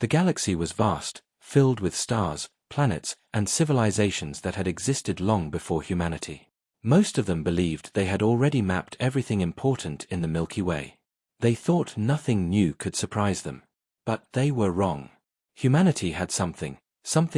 The galaxy was vast, filled with stars, planets, and civilizations that had existed long before humanity. Most of them believed they had already mapped everything important in the Milky Way. They thought nothing new could surprise them. But they were wrong. Humanity had something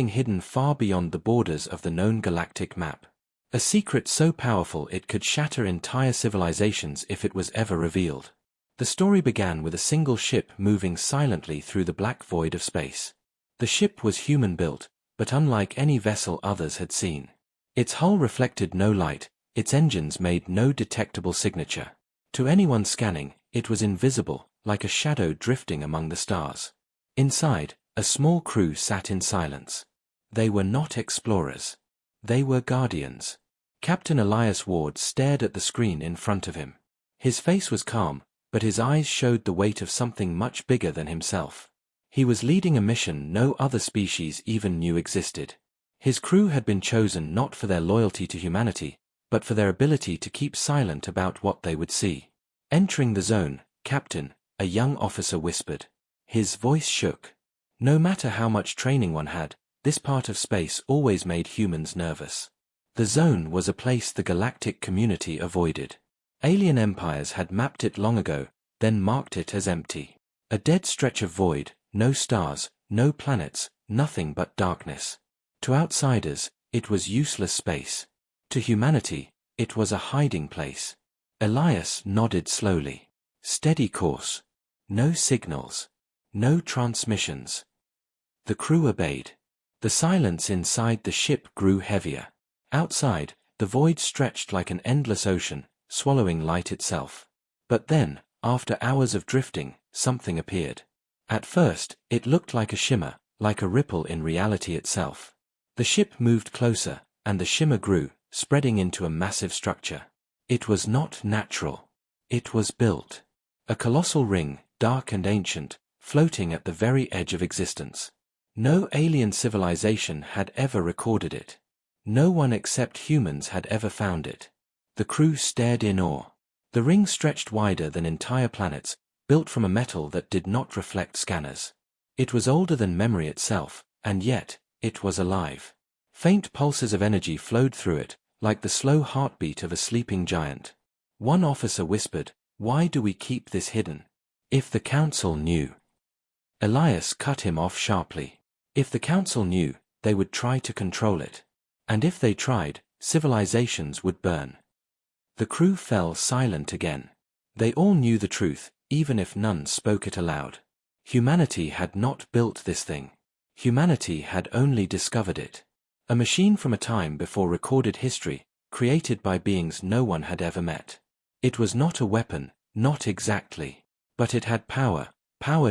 hidden far beyond the borders of the known galactic map. A secret so powerful it could shatter entire civilizations if it was ever revealed. The story began with a single ship moving silently through the black void of space. The ship was human-built, but unlike any vessel others had seen. Its hull reflected no light, its engines made no detectable signature. To anyone scanning, it was invisible, like a shadow drifting among the stars. Inside, a small crew sat in silence. They were not explorers. They were guardians. Captain Elias Ward stared at the screen in front of him. His face was calm, but his eyes showed the weight of something much bigger than himself. He was leading a mission no other species even knew existed. His crew had been chosen not for their loyalty to humanity, but for their ability to keep silent about what they would see. Entering the zone, "Captain," a young officer whispered. His voice shook. No matter how much training one had, this part of space always made humans nervous. The zone was a place the galactic community avoided. Alien empires had mapped it long ago, then marked it as empty. A dead stretch of void, no stars, no planets, nothing but darkness. To outsiders, it was useless space. To humanity, it was a hiding place. Elias nodded slowly. Steady course. No signals. No transmissions. The crew obeyed. The silence inside the ship grew heavier. Outside, the void stretched like an endless ocean, swallowing light itself. But then, after hours of drifting, something appeared. At first, it looked like a shimmer, like a ripple in reality itself. The ship moved closer, and the shimmer grew, spreading into a massive structure. It was not natural. It was built. A colossal ring, dark and ancient, floating at the very edge of existence. No alien civilization had ever recorded it. No one except humans had ever found it. The crew stared in awe. The ring stretched wider than entire planets, built from a metal that did not reflect scanners. It was older than memory itself, and yet, it was alive. Faint pulses of energy flowed through it, like the slow heartbeat of a sleeping giant. One officer whispered, "Why do we keep this hidden? If the Council knew." Elias cut him off sharply. If the Council knew, they would try to control it. And if they tried, civilizations would burn. The crew fell silent again. They all knew the truth, even if none spoke it aloud. Humanity had not built this thing. Humanity had only discovered it. A machine from a time before recorded history, created by beings no one had ever met. It was not a weapon, not exactly. But it had power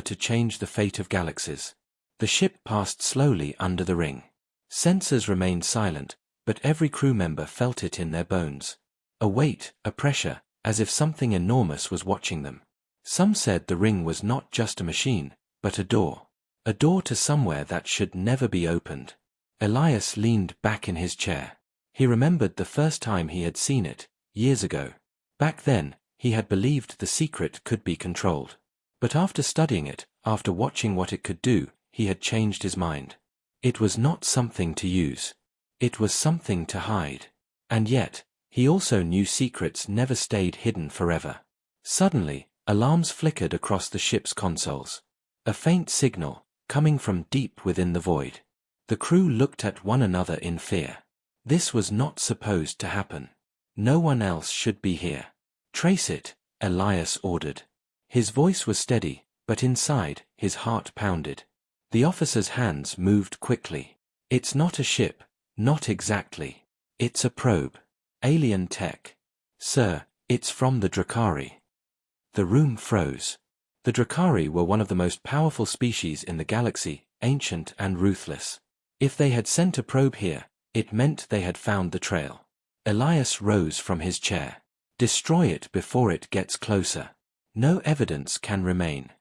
to change the fate of galaxies. The ship passed slowly under the ring. Sensors remained silent, but every crew member felt it in their bones. A weight, a pressure, as if something enormous was watching them. Some said the ring was not just a machine, but a door. A door to somewhere that should never be opened. Elias leaned back in his chair. He remembered the first time he had seen it, years ago. Back then, he had believed the secret could be controlled. But after studying it, after watching what it could do, he had changed his mind. It was not something to use. It was something to hide. And yet, he also knew secrets never stayed hidden forever. Suddenly, alarms flickered across the ship's consoles. A faint signal, coming from deep within the void. The crew looked at one another in fear. This was not supposed to happen. No one else should be here. "Trace it," Elias ordered. His voice was steady, but inside, his heart pounded. The officer's hands moved quickly. "It's not a ship, not exactly. It's a probe. Alien tech. Sir, it's from the Drakari." The room froze. The Drakari were one of the most powerful species in the galaxy, ancient and ruthless. If they had sent a probe here, it meant they had found the trail. Elias rose from his chair. "Destroy it before it gets closer. No evidence can remain."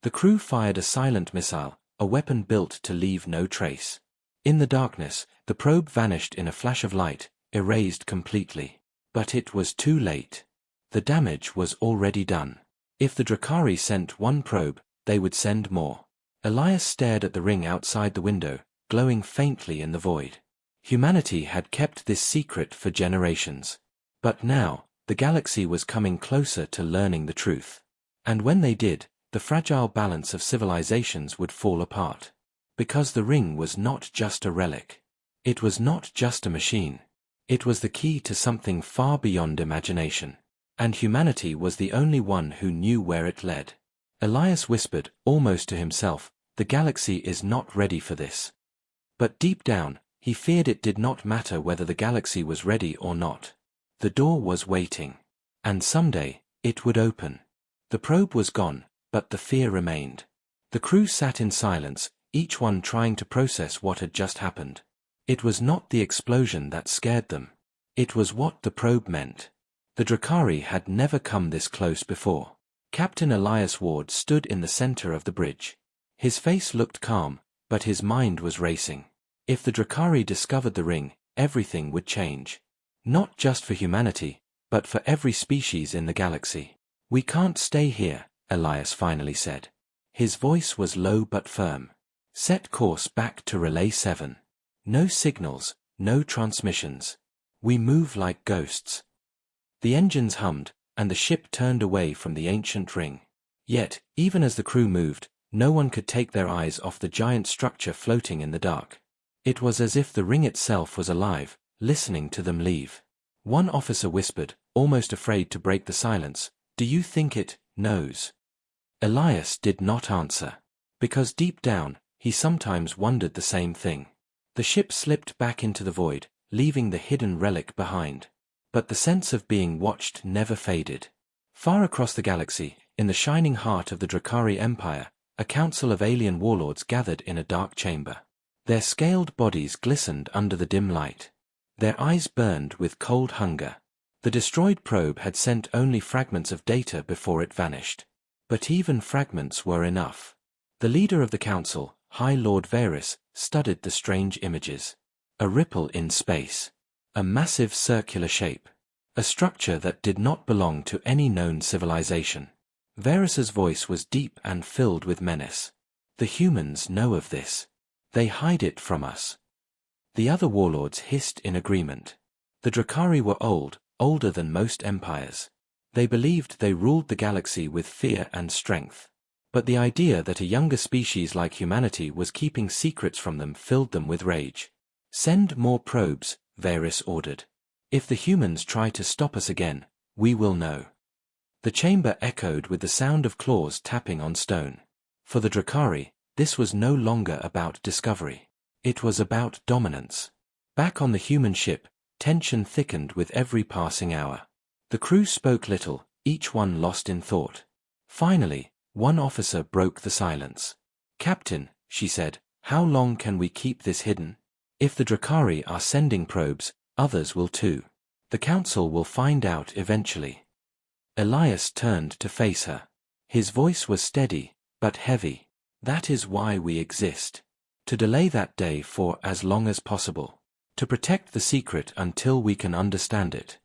The crew fired a silent missile, a weapon built to leave no trace. In the darkness, the probe vanished in a flash of light, erased completely. But it was too late. The damage was already done. If the Drakari sent one probe, they would send more. Elias stared at the ring outside the window, glowing faintly in the void. Humanity had kept this secret for generations. But now, the galaxy was coming closer to learning the truth. And when they did, the fragile balance of civilizations would fall apart. Because the ring was not just a relic. It was not just a machine. It was the key to something far beyond imagination. And humanity was the only one who knew where it led. Elias whispered, almost to himself, "The galaxy is not ready for this." But deep down, he feared it did not matter whether the galaxy was ready or not. The door was waiting. And someday, it would open. The probe was gone, but the fear remained. The crew sat in silence, each one trying to process what had just happened. It was not the explosion that scared them. It was what the probe meant. The Drakari had never come this close before. Captain Elias Ward stood in the center of the bridge. His face looked calm, but his mind was racing. If the Drakari discovered the ring, everything would change. Not just for humanity, but for every species in the galaxy. "We can't stay here," Elias finally said. His voice was low but firm. "Set course back to Relay 7. No signals, no transmissions. We move like ghosts." The engines hummed, and the ship turned away from the ancient ring. Yet, even as the crew moved, no one could take their eyes off the giant structure floating in the dark. It was as if the ring itself was alive, listening to them leave. One officer whispered, almost afraid to break the silence, "Do you think it knows?" Elias did not answer. Because deep down, he sometimes wondered the same thing. The ship slipped back into the void, leaving the hidden relic behind. But the sense of being watched never faded. Far across the galaxy, in the shining heart of the Drakari Empire, a council of alien warlords gathered in a dark chamber. Their scaled bodies glistened under the dim light. Their eyes burned with cold hunger. The destroyed probe had sent only fragments of data before it vanished. But even fragments were enough. The leader of the council, High Lord Varys, studied the strange images. A ripple in space. A massive circular shape. A structure that did not belong to any known civilization. Varys's voice was deep and filled with menace. "The humans know of this. They hide it from us." The other warlords hissed in agreement. The Drakari were old, older than most empires. They believed they ruled the galaxy with fear and strength. But the idea that a younger species like humanity was keeping secrets from them filled them with rage. "Send more probes," Varys ordered. "If the humans try to stop us again, we will know." The chamber echoed with the sound of claws tapping on stone. For the Drakari, this was no longer about discovery. It was about dominance. Back on the human ship, tension thickened with every passing hour. The crew spoke little, each one lost in thought. Finally, one officer broke the silence. "Captain," she said, "how long can we keep this hidden? If the Drakari are sending probes, others will too. The council will find out eventually." Elias turned to face her. His voice was steady, but heavy. "That is why we exist. To delay that day for as long as possible. To protect the secret until we can understand it."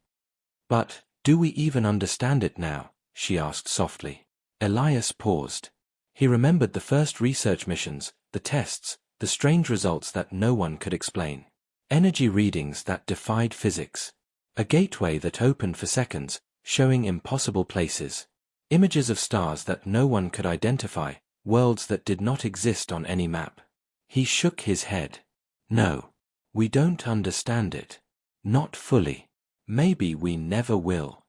"But, do we even understand it now?" she asked softly. Elias paused. He remembered the first research missions, the tests, the strange results that no one could explain. Energy readings that defied physics. A gateway that opened for seconds, showing impossible places. Images of stars that no one could identify, worlds that did not exist on any map. He shook his head. "No. We don't understand it. Not fully. Maybe we never will."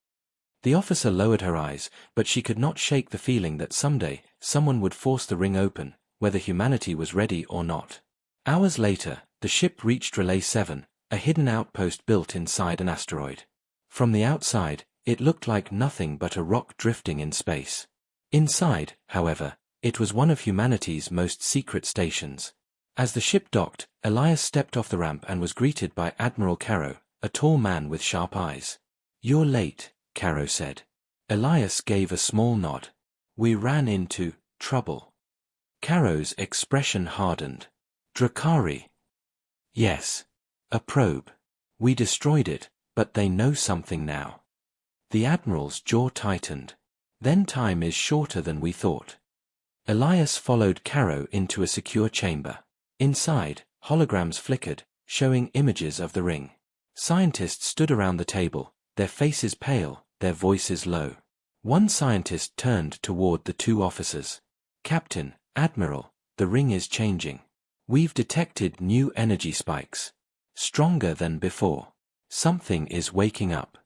The officer lowered her eyes, but she could not shake the feeling that someday, someone would force the ring open, whether humanity was ready or not. Hours later, the ship reached Relay 7, a hidden outpost built inside an asteroid. From the outside, it looked like nothing but a rock drifting in space. Inside, however, it was one of humanity's most secret stations. As the ship docked, Elias stepped off the ramp and was greeted by Admiral Caro, a tall man with sharp eyes. "You're late," Caro said. Elias gave a small nod. "We ran into trouble." Caro's expression hardened. "Drakari?" "Yes. A probe. We destroyed it, but they know something now." The Admiral's jaw tightened. "Then time is shorter than we thought." Elias followed Caro into a secure chamber. Inside, holograms flickered, showing images of the ring. Scientists stood around the table, their faces pale, their voices low. One scientist turned toward the two officers. "Captain, Admiral, the ring is changing. We've detected new energy spikes. Stronger than before. Something is waking up."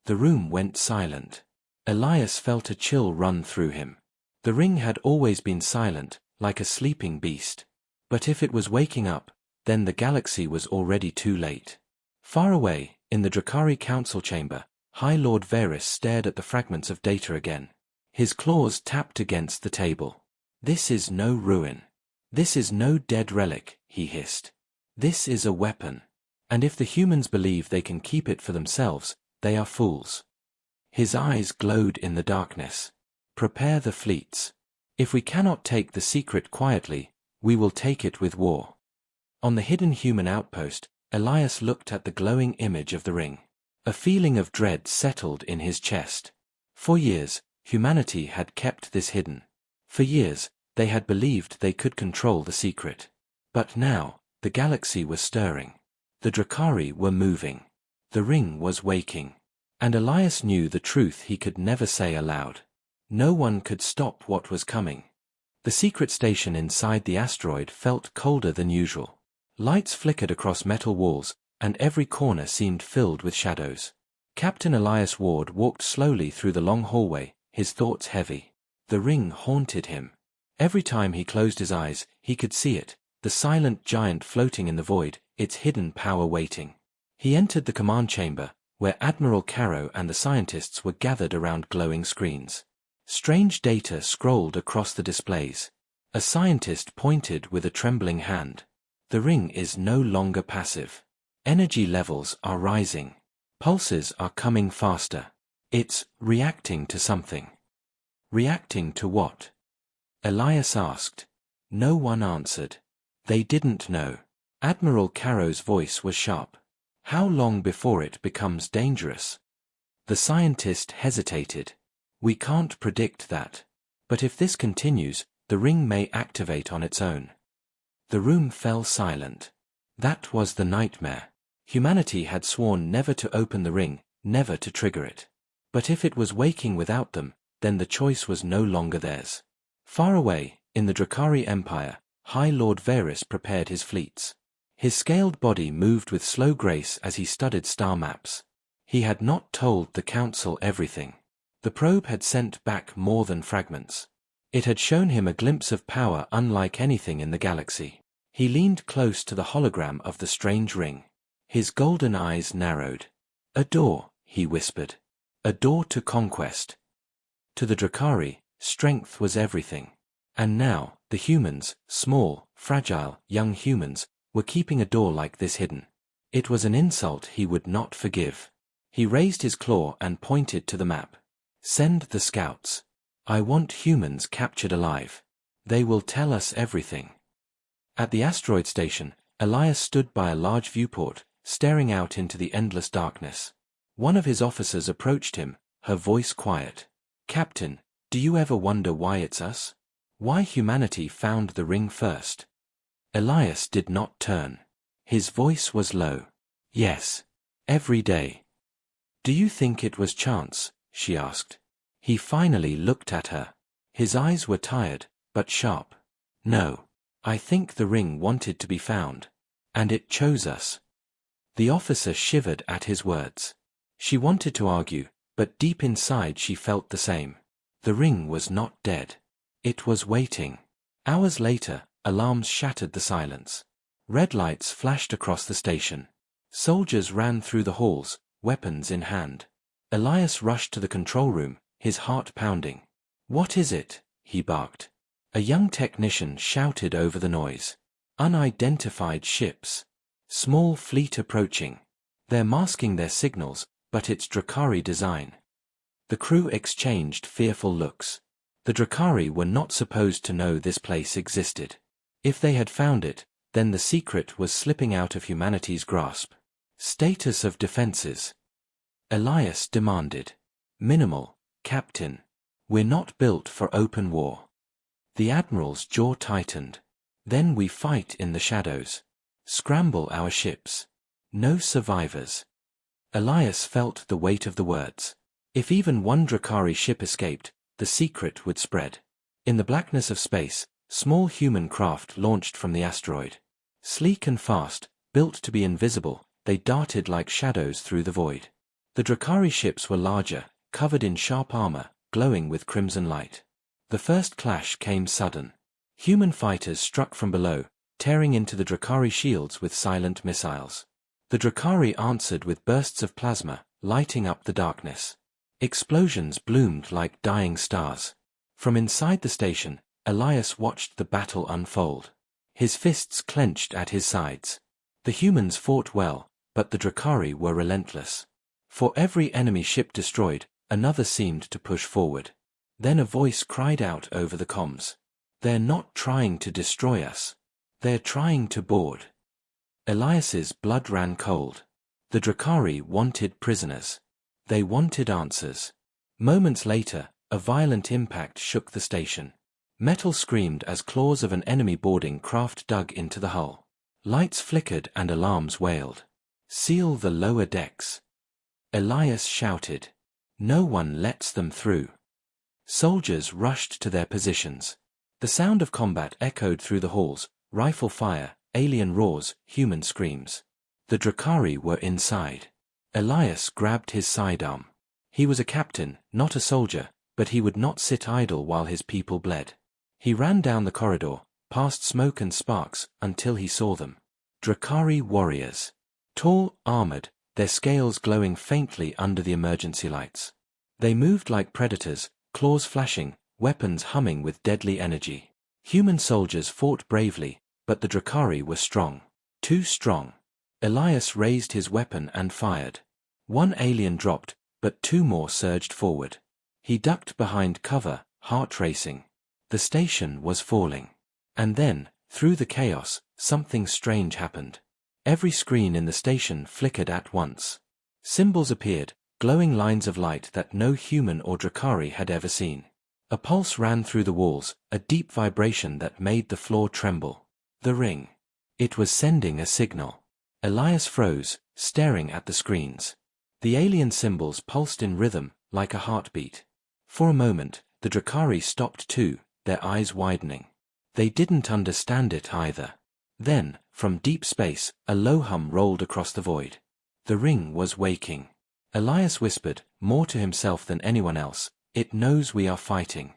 The room went silent. Elias felt a chill run through him. The ring had always been silent, like a sleeping beast. But if it was waking up, then the galaxy was already too late. Far away, in the Drakari Council chamber, High Lord Varys stared at the fragments of data again. His claws tapped against the table. "This is no ruin. This is no dead relic," he hissed. "This is a weapon. And if the humans believe they can keep it for themselves, they are fools." His eyes glowed in the darkness. "Prepare the fleets. If we cannot take the secret quietly, we will take it with war." On the hidden human outpost, Elias looked at the glowing image of the ring. A feeling of dread settled in his chest. For years, humanity had kept this hidden. For years, they had believed they could control the secret. But now, the galaxy was stirring. The Drakari were moving. The ring was waking. And Elias knew the truth he could never say aloud. No one could stop what was coming. The secret station inside the asteroid felt colder than usual. Lights flickered across metal walls, and every corner seemed filled with shadows. Captain Elias Ward walked slowly through the long hallway, his thoughts heavy. The ring haunted him. Every time he closed his eyes, he could see it, the silent giant floating in the void, its hidden power waiting. He entered the command chamber, where Admiral Caro and the scientists were gathered around glowing screens. Strange data scrolled across the displays. A scientist pointed with a trembling hand. "The ring is no longer passive. Energy levels are rising. Pulses are coming faster. It's reacting to something." "Reacting to what?" Elias asked. No one answered. They didn't know. Admiral Caro's voice was sharp. "How long before it becomes dangerous?" The scientist hesitated. "We can't predict that. But if this continues, the ring may activate on its own." The room fell silent. That was the nightmare. Humanity had sworn never to open the ring, never to trigger it. But if it was waking without them, then the choice was no longer theirs. Far away, in the Drakari Empire, High Lord Varys prepared his fleets. His scaled body moved with slow grace as he studied star maps. He had not told the Council everything. The probe had sent back more than fragments. It had shown him a glimpse of power unlike anything in the galaxy. He leaned close to the hologram of the strange ring. His golden eyes narrowed. "A door," he whispered. "A door to conquest." To the Drakari, strength was everything. And now, the humans, small, fragile, young humans, were keeping a door like this hidden. It was an insult he would not forgive. He raised his claw and pointed to the map. "Send the scouts. I want humans captured alive. They will tell us everything." At the asteroid station, Elias stood by a large viewport, staring out into the endless darkness. One of his officers approached him, her voice quiet. "Captain, do you ever wonder why it's us? Why humanity found the ring first?" Elias did not turn. His voice was low. "Yes. Every day." "Do you think it was chance?" she asked. He finally looked at her. His eyes were tired, but sharp. "No. I think the ring wanted to be found. And it chose us." The officer shivered at his words. She wanted to argue, but deep inside she felt the same. The ring was not dead. It was waiting. Hours later, alarms shattered the silence. Red lights flashed across the station. Soldiers ran through the halls, weapons in hand. Elias rushed to the control room, his heart pounding. "What is it?" he barked. A young technician shouted over the noise. "Unidentified ships. Small fleet approaching. They're masking their signals, but it's Drakari design." The crew exchanged fearful looks. The Drakari were not supposed to know this place existed. If they had found it, then the secret was slipping out of humanity's grasp. "Status of defenses." Elias demanded. "Minimal, Captain. We're not built for open war." The Admiral's jaw tightened. Then we fight in the shadows. Scramble our ships. No survivors. Elias felt the weight of the words. If even one Drakari ship escaped, the secret would spread. In the blackness of space, small human craft launched from the asteroid. Sleek and fast, built to be invisible, they darted like shadows through the void. The Drakari ships were larger, covered in sharp armor, glowing with crimson light. The first clash came sudden. Human fighters struck from below, tearing into the Drakari shields with silent missiles. The Drakari answered with bursts of plasma, lighting up the darkness. Explosions bloomed like dying stars. From inside the station, Elias watched the battle unfold. His fists clenched at his sides. The humans fought well, but the Drakari were relentless. For every enemy ship destroyed, another seemed to push forward. Then a voice cried out over the comms. "They're not trying to destroy us. They're trying to board." Elias's blood ran cold. The Drakari wanted prisoners. They wanted answers. Moments later, a violent impact shook the station. Metal screamed as claws of an enemy boarding craft dug into the hull. Lights flickered and alarms wailed. "Seal the lower decks." Elias shouted. "No one lets them through." Soldiers rushed to their positions. The sound of combat echoed through the halls, rifle fire, alien roars, human screams. The Drakari were inside. Elias grabbed his sidearm. He was a captain, not a soldier, but he would not sit idle while his people bled. He ran down the corridor, past smoke and sparks, until he saw them. Drakari warriors. Tall, armored, their scales glowing faintly under the emergency lights. They moved like predators, claws flashing, weapons humming with deadly energy. Human soldiers fought bravely, but the Drakari were strong. Too strong. Elias raised his weapon and fired. One alien dropped, but two more surged forward. He ducked behind cover, heart racing. The station was falling. And then, through the chaos, something strange happened. Every screen in the station flickered at once. Symbols appeared, glowing lines of light that no human or Drakari had ever seen. A pulse ran through the walls, a deep vibration that made the floor tremble. The ring. It was sending a signal. Elias froze, staring at the screens. The alien symbols pulsed in rhythm, like a heartbeat. For a moment, the Drakari stopped too, their eyes widening. They didn't understand it either. Then, from deep space, a low hum rolled across the void. The ring was waking. Elias whispered, more to himself than anyone else, "It knows we are fighting."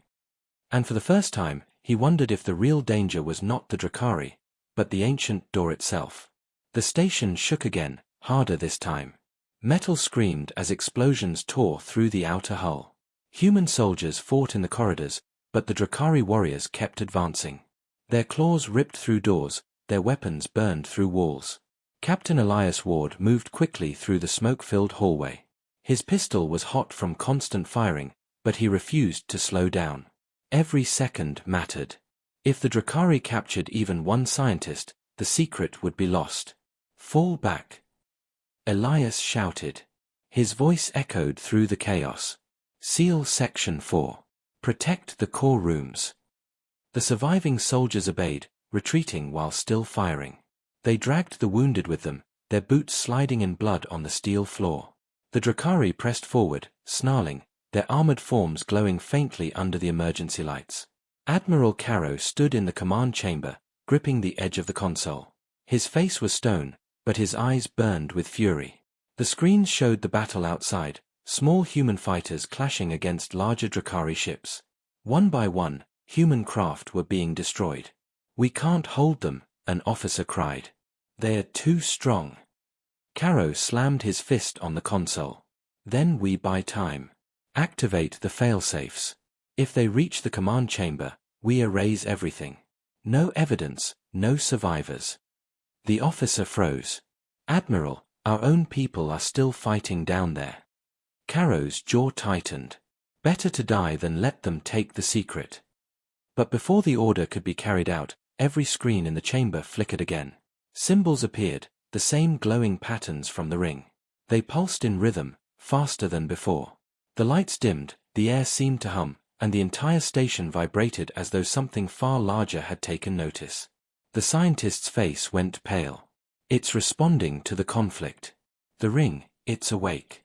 And for the first time, he wondered if the real danger was not the Drakari, but the ancient door itself. The station shook again, harder this time. Metal screamed as explosions tore through the outer hull. Human soldiers fought in the corridors, but the Drakari warriors kept advancing. Their claws ripped through doors, their weapons burned through walls. Captain Elias Ward moved quickly through the smoke-filled hallway. His pistol was hot from constant firing, but he refused to slow down. Every second mattered. If the Drakari captured even one scientist, the secret would be lost. "Fall back," Elias shouted. His voice echoed through the chaos. "Seal Section 4. Protect the core rooms." The surviving soldiers obeyed, retreating while still firing. They dragged the wounded with them, their boots sliding in blood on the steel floor. The Drakari pressed forward, snarling, their armored forms glowing faintly under the emergency lights. Admiral Caro stood in the command chamber, gripping the edge of the console. His face was stone, but his eyes burned with fury. The screens showed the battle outside, small human fighters clashing against larger Drakari ships. One by one, human craft were being destroyed. "We can't hold them," an officer cried. "They're too strong." Caro slammed his fist on the console. "Then we buy time. Activate the failsafes. If they reach the command chamber, we erase everything. No evidence, no survivors." The officer froze. "Admiral, our own people are still fighting down there." Caro's jaw tightened. Better to die than let them take the secret. But before the order could be carried out, every screen in the chamber flickered again. Symbols appeared, the same glowing patterns from the ring. They pulsed in rhythm, faster than before. The lights dimmed, the air seemed to hum, and the entire station vibrated as though something far larger had taken notice. The scientist's face went pale. It's responding to the conflict. The ring, it's awake.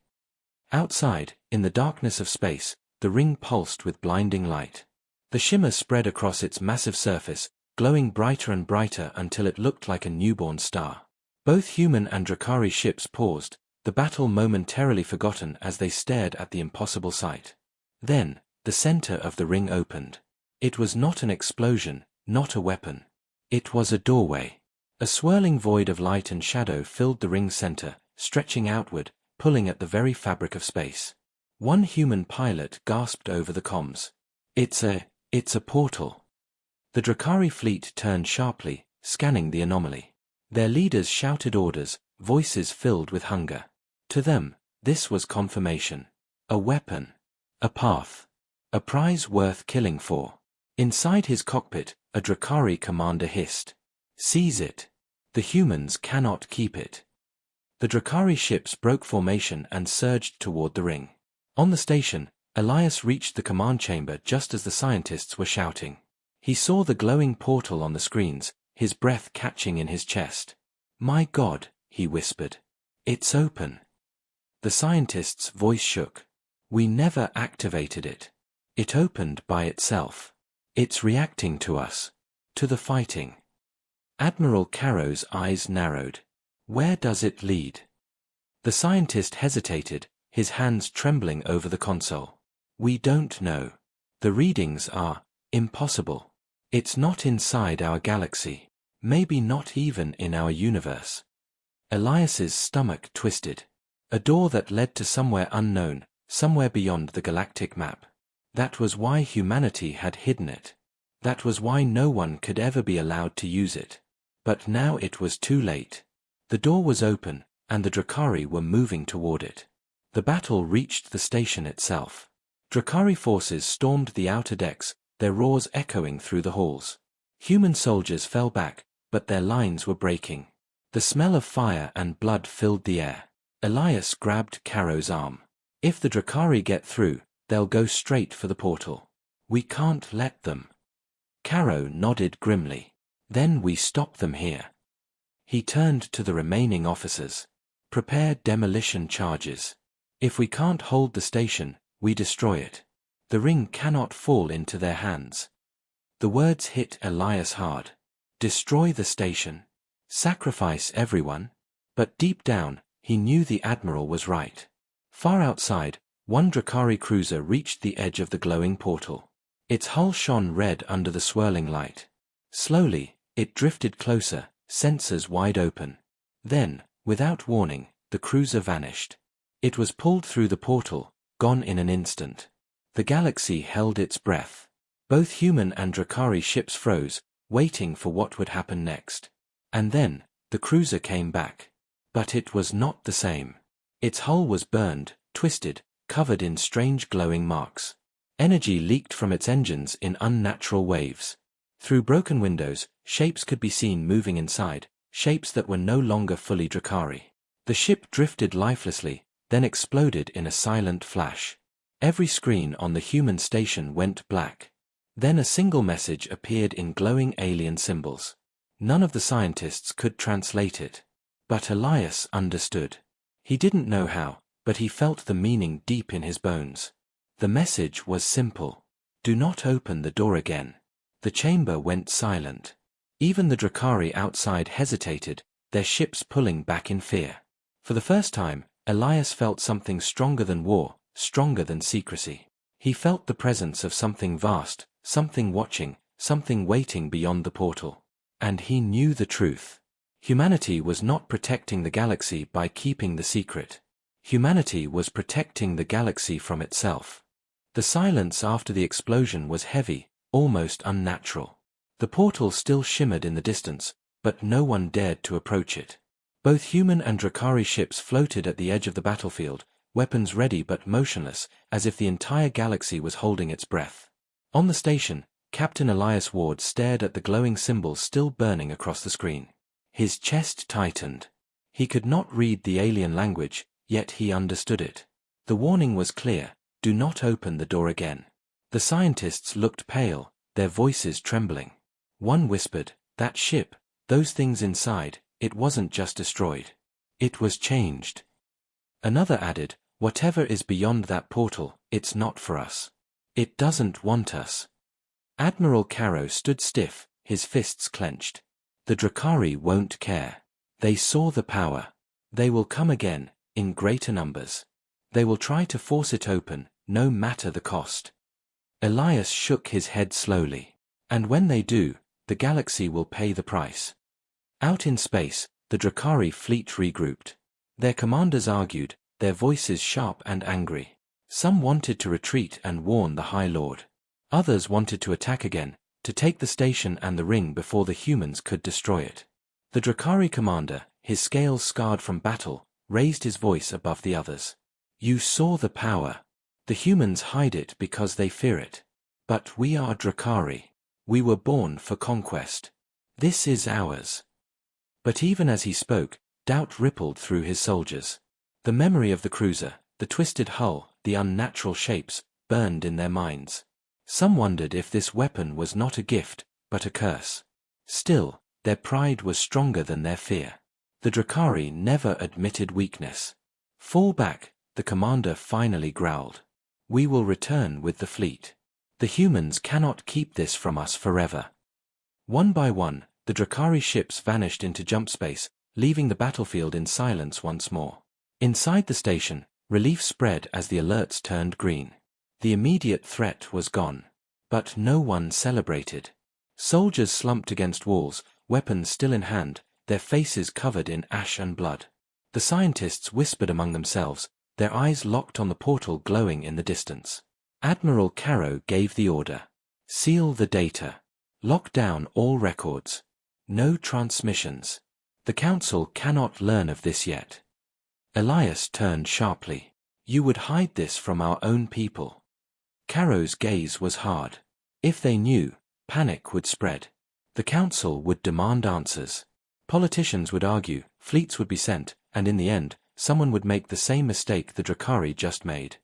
Outside, in the darkness of space, the ring pulsed with blinding light. The shimmer spread across its massive surface, glowing brighter and brighter until it looked like a newborn star. Both human and Drakari ships paused, the battle momentarily forgotten as they stared at the impossible sight. Then, the center of the ring opened. It was not an explosion, not a weapon. It was a doorway. A swirling void of light and shadow filled the ring's center, stretching outward, pulling at the very fabric of space. One human pilot gasped over the comms. It's a portal. The Drakari fleet turned sharply, scanning the anomaly. Their leaders shouted orders, voices filled with hunger. To them, this was confirmation. A weapon. A path. A prize worth killing for. Inside his cockpit, a Drakari commander hissed. Seize it. The humans cannot keep it. The Drakari ships broke formation and surged toward the ring. On the station, Elias reached the command chamber just as the scientists were shouting. He saw the glowing portal on the screens, his breath catching in his chest. My God, he whispered. It's open. The scientist's voice shook. We never activated it. It opened by itself. It's reacting to us. To the fighting. Admiral Caro's eyes narrowed. Where does it lead? The scientist hesitated, his hands trembling over the console. We don't know. The readings are impossible. It's not inside our galaxy. Maybe not even in our universe. Elias's stomach twisted. A door that led to somewhere unknown, somewhere beyond the galactic map. That was why humanity had hidden it. That was why no one could ever be allowed to use it. But now it was too late. The door was open, and the Drakari were moving toward it. The battle reached the station itself. Drakari forces stormed the outer decks, their roars echoing through the halls. Human soldiers fell back, but their lines were breaking. The smell of fire and blood filled the air. Elias grabbed Caro's arm. If the Drakari get through, they'll go straight for the portal. We can't let them. Caro nodded grimly. Then we stop them here. He turned to the remaining officers. Prepare demolition charges. If we can't hold the station, we destroy it. The ring cannot fall into their hands. The words hit Elias hard. Destroy the station. Sacrifice everyone. But deep down, he knew the Admiral was right. Far outside, one Drakari cruiser reached the edge of the glowing portal. Its hull shone red under the swirling light. Slowly, it drifted closer, sensors wide open. Then, without warning, the cruiser vanished. It was pulled through the portal, gone in an instant. The galaxy held its breath. Both human and Drakari ships froze, waiting for what would happen next. And then, the cruiser came back. But it was not the same. Its hull was burned, twisted, covered in strange glowing marks. Energy leaked from its engines in unnatural waves. Through broken windows, shapes could be seen moving inside, shapes that were no longer fully Drakari. The ship drifted lifelessly, then exploded in a silent flash. Every screen on the human station went black. Then a single message appeared in glowing alien symbols. None of the scientists could translate it. But Elias understood. He didn't know how, but he felt the meaning deep in his bones. The message was simple. Do not open the door again. The chamber went silent. Even the Drakari outside hesitated, their ships pulling back in fear. For the first time, Elias felt something stronger than war, stronger than secrecy. He felt the presence of something vast, something watching, something waiting beyond the portal. And he knew the truth. Humanity was not protecting the galaxy by keeping the secret. Humanity was protecting the galaxy from itself. The silence after the explosion was heavy, almost unnatural. The portal still shimmered in the distance, but no one dared to approach it. Both human and Drakari ships floated at the edge of the battlefield, weapons ready but motionless, as if the entire galaxy was holding its breath. On the station, Captain Elias Ward stared at the glowing symbols still burning across the screen. His chest tightened. He could not read the alien language, yet he understood it. The warning was clear: do not open the door again. The scientists looked pale, their voices trembling. One whispered, "That ship, those things inside, it wasn't just destroyed. It was changed." Another added, "Whatever is beyond that portal, it's not for us. It doesn't want us." Admiral Caro stood stiff, his fists clenched. The Drakari won't care. They saw the power. They will come again, in greater numbers. They will try to force it open, no matter the cost. Elias shook his head slowly. And when they do, the galaxy will pay the price. Out in space, the Drakari fleet regrouped. Their commanders argued, their voices sharp and angry. Some wanted to retreat and warn the High Lord. Others wanted to attack again, to take the station and the ring before the humans could destroy it. The Drakari commander, his scales scarred from battle, raised his voice above the others. "You saw the power. The humans hide it because they fear it. But we are Drakari. We were born for conquest. This is ours." But even as he spoke, doubt rippled through his soldiers. The memory of the cruiser, the twisted hull, the unnatural shapes, burned in their minds. Some wondered if this weapon was not a gift, but a curse. Still, their pride was stronger than their fear. The Drakari never admitted weakness. "Fall back," the commander finally growled. "We will return with the fleet. The humans cannot keep this from us forever." One by one, the Drakari ships vanished into jump space, leaving the battlefield in silence once more. Inside the station, relief spread as the alerts turned green. The immediate threat was gone. But no one celebrated. Soldiers slumped against walls, weapons still in hand, their faces covered in ash and blood. The scientists whispered among themselves, their eyes locked on the portal glowing in the distance. Admiral Caro gave the order. "Seal the data. Lock down all records. No transmissions. The Council cannot learn of this yet." Elias turned sharply. "You would hide this from our own people." Caro's gaze was hard. If they knew, panic would spread. The Council would demand answers. Politicians would argue, fleets would be sent, and in the end, someone would make the same mistake the Drakari just made.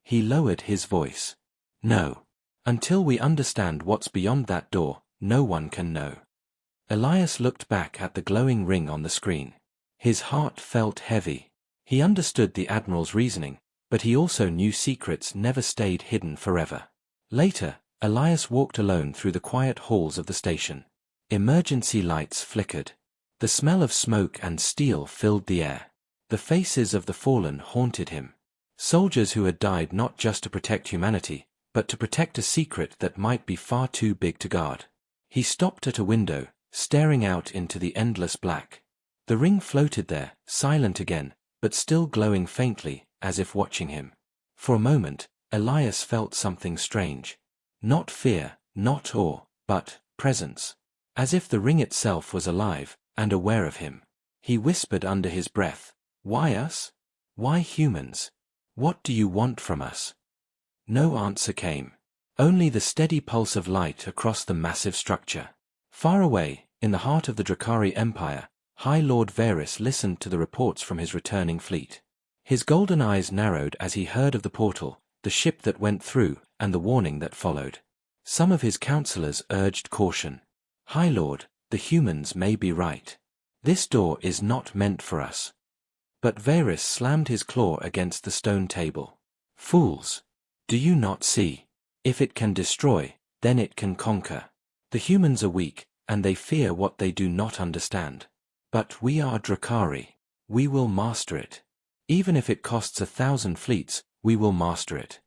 He lowered his voice. "No. Until we understand what's beyond that door, no one can know." Elias looked back at the glowing ring on the screen. His heart felt heavy. He understood the Admiral's reasoning, but he also knew secrets never stayed hidden forever. Later, Elias walked alone through the quiet halls of the station. Emergency lights flickered. The smell of smoke and steel filled the air. The faces of the fallen haunted him. Soldiers who had died not just to protect humanity, but to protect a secret that might be far too big to guard. He stopped at a window, staring out into the endless black. The ring floated there, silent again, but still glowing faintly, as if watching him. For a moment, Elias felt something strange. Not fear, not awe, but presence. As if the ring itself was alive, and aware of him. He whispered under his breath, "Why us? Why humans? What do you want from us?" No answer came. Only the steady pulse of light across the massive structure. Far away, in the heart of the Drakari Empire, High Lord Varys listened to the reports from his returning fleet. His golden eyes narrowed as he heard of the portal, the ship that went through, and the warning that followed. Some of his counselors urged caution. "High Lord, the humans may be right. This door is not meant for us." But Varys slammed his claw against the stone table. "Fools! Do you not see? If it can destroy, then it can conquer. The humans are weak, and they fear what they do not understand. But we are Drakari. We will master it. Even if it costs 1,000 fleets, we will master it."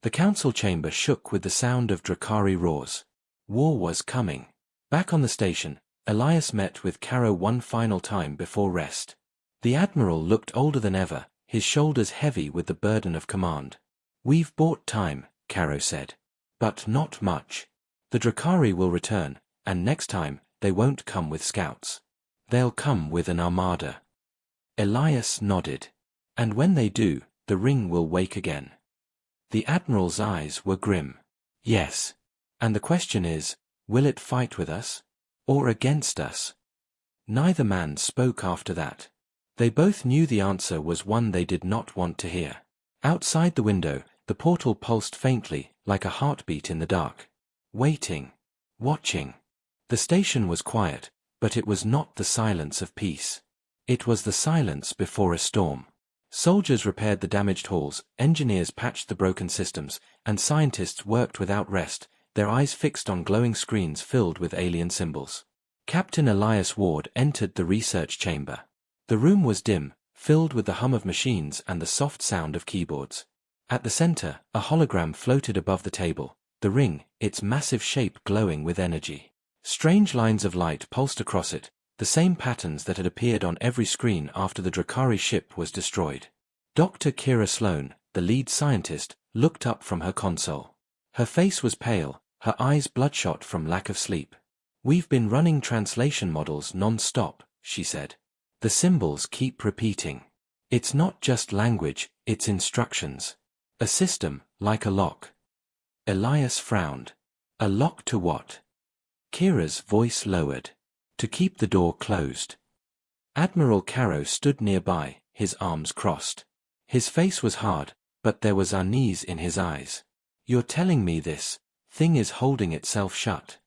The council chamber shook with the sound of Drakari roars. War was coming. Back on the station, Elias met with Caro one final time before rest. The Admiral looked older than ever, his shoulders heavy with the burden of command. "We've bought time," Caro said. "But not much. The Drakari will return, and next time, they won't come with scouts. They'll come with an armada." Elias nodded. "And when they do, the ring will wake again." The Admiral's eyes were grim. "Yes. And the question is, will it fight with us? Or against us?" Neither man spoke after that. They both knew the answer was one they did not want to hear. Outside the window, the portal pulsed faintly, like a heartbeat in the dark. Waiting. Watching. The station was quiet, but it was not the silence of peace. It was the silence before a storm. Soldiers repaired the damaged halls, engineers patched the broken systems, and scientists worked without rest, their eyes fixed on glowing screens filled with alien symbols. Captain Elias Ward entered the research chamber. The room was dim, filled with the hum of machines and the soft sound of keyboards. At the center, a hologram floated above the table, the ring, its massive shape glowing with energy. Strange lines of light pulsed across it, the same patterns that had appeared on every screen after the Drakari ship was destroyed. Dr. Kira Sloan, the lead scientist, looked up from her console. Her face was pale, her eyes bloodshot from lack of sleep. "We've been running translation models non-stop," she said. "The symbols keep repeating. It's not just language, it's instructions. A system, like a lock." Elias frowned. "A lock to what?" Kira's voice lowered. "To keep the door closed." Admiral Caro stood nearby, his arms crossed. His face was hard, but there was unease in his eyes. "You're telling me this thing is holding itself shut?"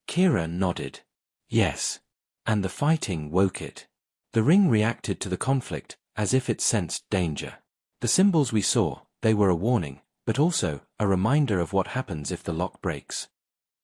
Kira nodded. "Yes. And the fighting woke it. The ring reacted to the conflict, as if it sensed danger. The symbols we saw, they were a warning, but also a reminder of what happens if the lock breaks."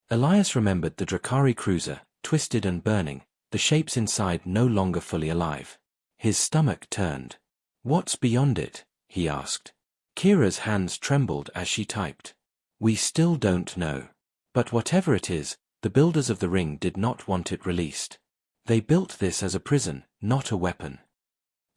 Elias remembered the Drakari cruiser, twisted and burning, the shapes inside no longer fully alive. His stomach turned. "What's beyond it?" he asked. Kira's hands trembled as she typed. "We still don't know. But whatever it is, the builders of the ring did not want it released. They built this as a prison, not a weapon."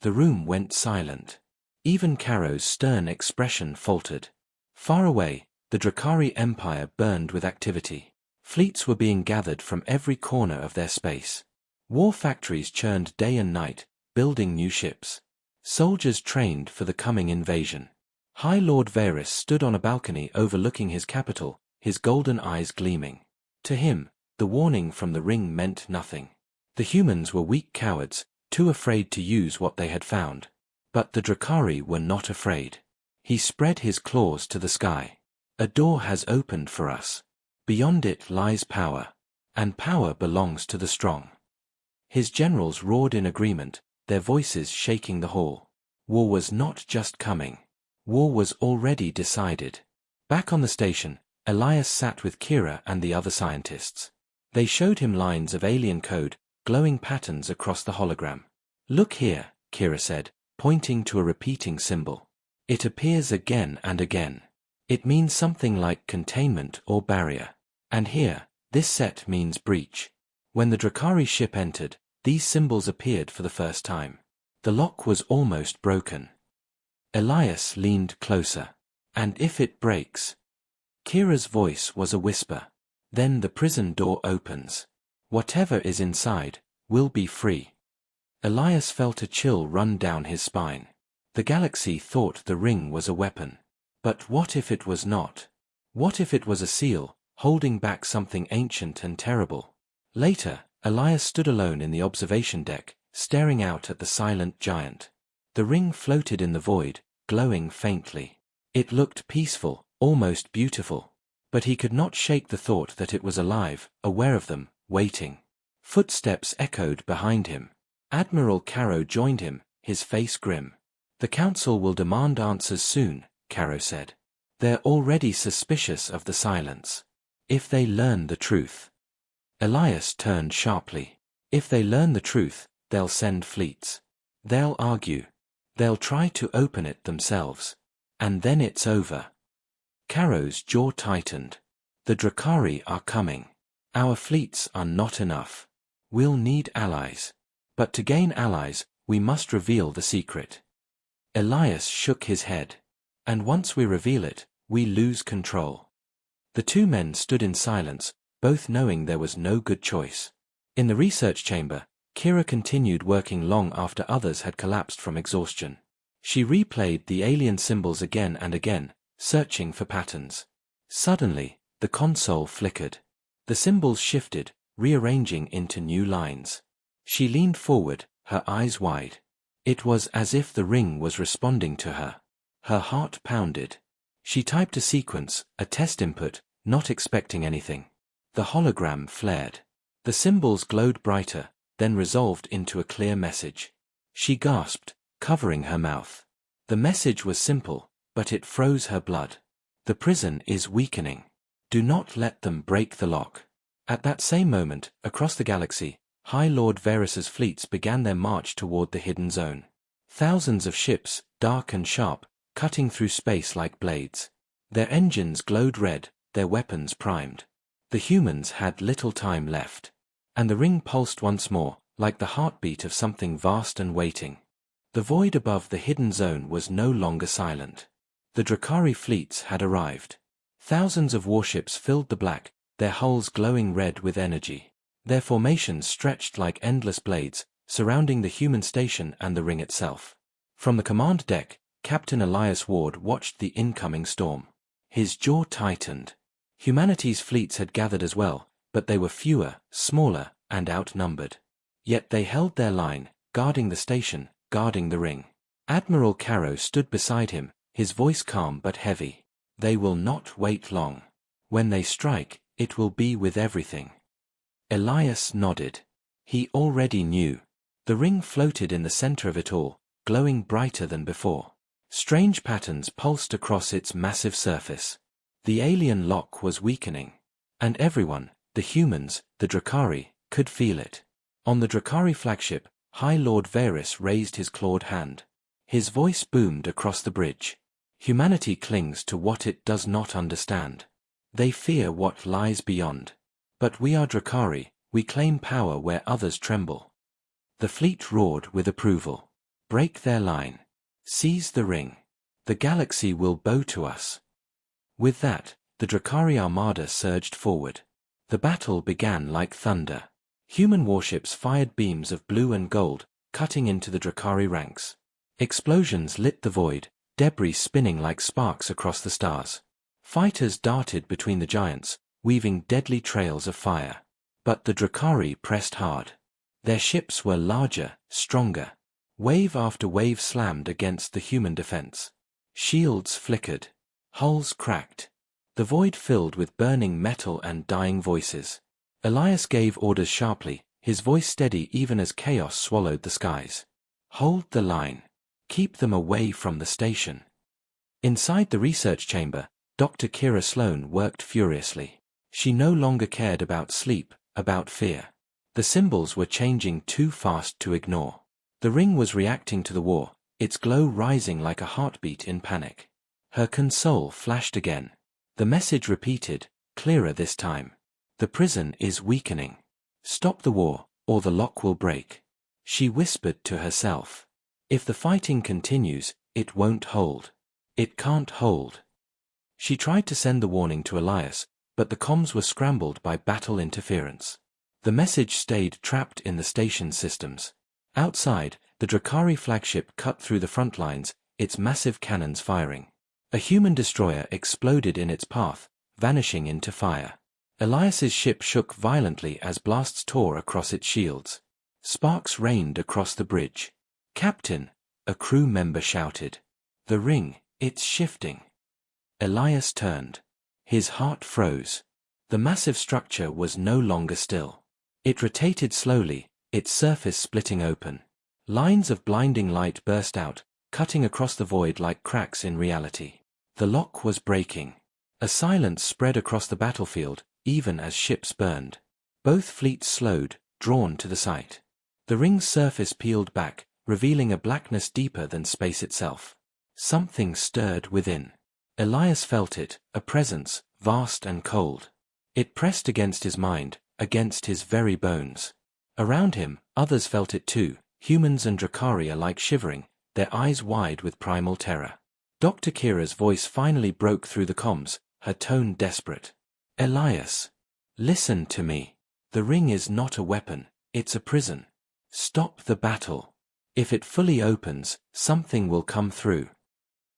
The room went silent. Even Caro's stern expression faltered. Far away, the Drakari Empire burned with activity. Fleets were being gathered from every corner of their space. War factories churned day and night, building new ships. Soldiers trained for the coming invasion. High Lord Varys stood on a balcony overlooking his capital, his golden eyes gleaming. To him, the warning from the ring meant nothing. The humans were weak cowards, too afraid to use what they had found. But the Drakari were not afraid. He spread his claws to the sky. "A door has opened for us. Beyond it lies power. And power belongs to the strong." His generals roared in agreement, their voices shaking the hall. War was not just coming. War was already decided. Back on the station, Elias sat with Kira and the other scientists. They showed him lines of alien code, glowing patterns across the hologram. "Look here," Kira said, pointing to a repeating symbol. "It appears again and again. It means something like containment or barrier. And here, this set means breach." When the Drakari ship entered, these symbols appeared for the first time. The lock was almost broken. Elias leaned closer. "And if it breaks?" Kira's voice was a whisper. "Then the prison door opens. Whatever is inside will be free." Elias felt a chill run down his spine. The galaxy thought the ring was a weapon. But what if it was not? What if it was a seal, holding back something ancient and terrible? Later, Elias stood alone in the observation deck, staring out at the silent giant. The ring floated in the void, glowing faintly. It looked peaceful, almost beautiful. But he could not shake the thought that it was alive, aware of them, waiting. Footsteps echoed behind him. Admiral Caro joined him, his face grim. "The Council will demand answers soon," Caro said. "They're already suspicious of the silence. If they learn the truth." Elias turned sharply. "If they learn the truth, they'll send fleets. They'll argue. They'll try to open it themselves. And then it's over." Caro's jaw tightened. "The Drakari are coming. Our fleets are not enough. We'll need allies. But to gain allies, we must reveal the secret." Elias shook his head. "And once we reveal it, we lose control." The two men stood in silence, both knowing there was no good choice. In the research chamber, Kira continued working long after others had collapsed from exhaustion. She replayed the alien symbols again and again, searching for patterns. Suddenly, the console flickered. The symbols shifted, rearranging into new lines. She leaned forward, her eyes wide. It was as if the ring was responding to her. Her heart pounded. She typed a sequence, a test input, not expecting anything. The hologram flared. The symbols glowed brighter, then resolved into a clear message. She gasped, covering her mouth. The message was simple, but it froze her blood. The prison is weakening. Do not let them break the lock. At that same moment, across the galaxy, High Lord Varys's fleets began their march toward the hidden zone. Thousands of ships, dark and sharp, cutting through space like blades. Their engines glowed red, their weapons primed. The humans had little time left. And the ring pulsed once more, like the heartbeat of something vast and waiting. The void above the hidden zone was no longer silent. The Drakari fleets had arrived. Thousands of warships filled the black, their hulls glowing red with energy. Their formations stretched like endless blades, surrounding the human station and the ring itself. From the command deck, Captain Elias Ward watched the incoming storm. His jaw tightened. Humanity's fleets had gathered as well, but they were fewer, smaller, and outnumbered. Yet they held their line, guarding the station, guarding the ring. Admiral Caro stood beside him, his voice calm but heavy. They will not wait long. When they strike, it will be with everything. Elias nodded. He already knew. The ring floated in the center of it all, glowing brighter than before. Strange patterns pulsed across its massive surface. The alien lock was weakening. And everyone, the humans, the Drakari, could feel it. On the Drakari flagship, High Lord Varys raised his clawed hand. His voice boomed across the bridge. Humanity clings to what it does not understand. They fear what lies beyond. But we are Drakari, we claim power where others tremble. The fleet roared with approval. Break their line. Seize the ring. The galaxy will bow to us. With that, the Drakari armada surged forward. The battle began like thunder. Human warships fired beams of blue and gold, cutting into the Drakari ranks. Explosions lit the void, debris spinning like sparks across the stars. Fighters darted between the giants, weaving deadly trails of fire. But the Drakari pressed hard. Their ships were larger, stronger. Wave after wave slammed against the human defense. Shields flickered. Hulls cracked. The void filled with burning metal and dying voices. Elias gave orders sharply, his voice steady even as chaos swallowed the skies. Hold the line. Keep them away from the station. Inside the research chamber, Dr. Kira Sloan worked furiously. She no longer cared about sleep, about fear. The symbols were changing too fast to ignore. The ring was reacting to the war, its glow rising like a heartbeat in panic. Her console flashed again. The message repeated, clearer this time. The prison is weakening. Stop the war, or the lock will break. She whispered to herself. If the fighting continues, it won't hold. It can't hold. She tried to send the warning to Elias, but the comms were scrambled by battle interference. The message stayed trapped in the station systems. Outside, the Drakari flagship cut through the front lines, its massive cannons firing. A human destroyer exploded in its path, vanishing into fire. Elias's ship shook violently as blasts tore across its shields. Sparks rained across the bridge. "Captain," a crew member shouted. "The ring, it's shifting." Elias turned. His heart froze. The massive structure was no longer still. It rotated slowly, its surface splitting open. Lines of blinding light burst out, cutting across the void like cracks in reality. The lock was breaking. A silence spread across the battlefield, even as ships burned. Both fleets slowed, drawn to the site. The ring's surface peeled back, revealing a blackness deeper than space itself. Something stirred within. Elias felt it, a presence, vast and cold. It pressed against his mind, against his very bones. Around him, others felt it too, humans and Drakari alike shivering, their eyes wide with primal terror. Dr. Kira's voice finally broke through the comms, her tone desperate. "Elias, listen to me. The ring is not a weapon, it's a prison. Stop the battle. If it fully opens, something will come through."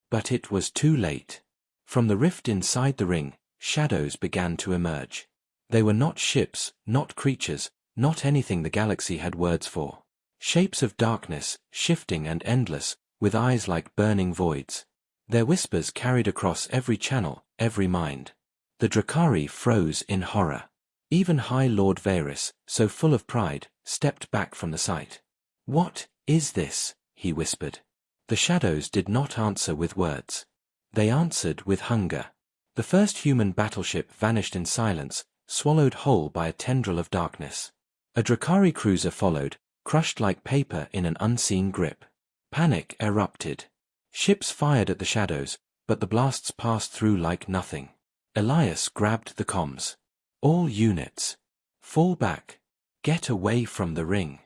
But it was too late. From the rift inside the ring, shadows began to emerge. They were not ships, not creatures, not anything the galaxy had words for. Shapes of darkness, shifting and endless, with eyes like burning voids. Their whispers carried across every channel, every mind. The Drakari froze in horror. Even High Lord Varys, so full of pride, stepped back from the sight. "What is this?" he whispered. The shadows did not answer with words. They answered with hunger. The first human battleship vanished in silence, swallowed whole by a tendril of darkness. A Drakari cruiser followed, crushed like paper in an unseen grip. Panic erupted. Ships fired at the shadows, but the blasts passed through like nothing. Elias grabbed the comms. "All units. Fall back. Get away from the ring."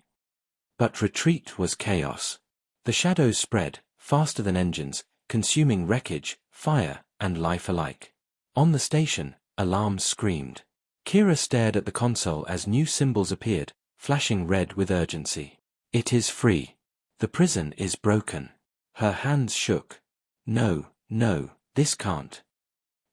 But retreat was chaos. The shadows spread, faster than engines, consuming wreckage, fire, and life alike. On the station, alarms screamed. Kira stared at the console as new symbols appeared, flashing red with urgency. "It is free. The prison is broken." Her hands shook. No, this can't."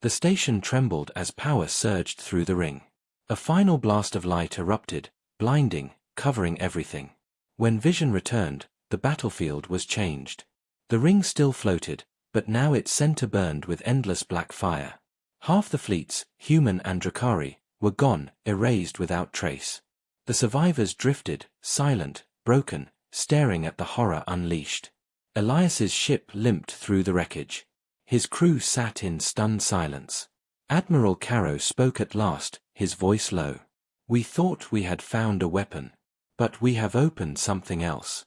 The station trembled as power surged through the ring. A final blast of light erupted, blinding, covering everything. When vision returned, the battlefield was changed. The ring still floated, but now its center burned with endless black fire. Half the fleets, human and Drakari, were gone, erased without trace. The survivors drifted, silent, broken, staring at the horror unleashed. Elias's ship limped through the wreckage. His crew sat in stunned silence. Admiral Caro spoke at last, his voice low. "We thought we had found a weapon. But we have opened something else."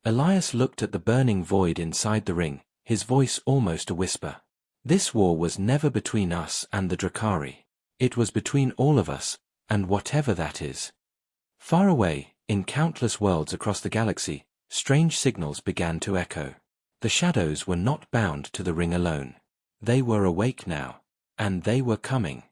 Elias looked at the burning void inside the ring, his voice almost a whisper. "This war was never between us and the Drakari. It was between all of us, and whatever that is." Far away, in countless worlds across the galaxy, strange signals began to echo. The shadows were not bound to the ring alone. They were awake now. And they were coming.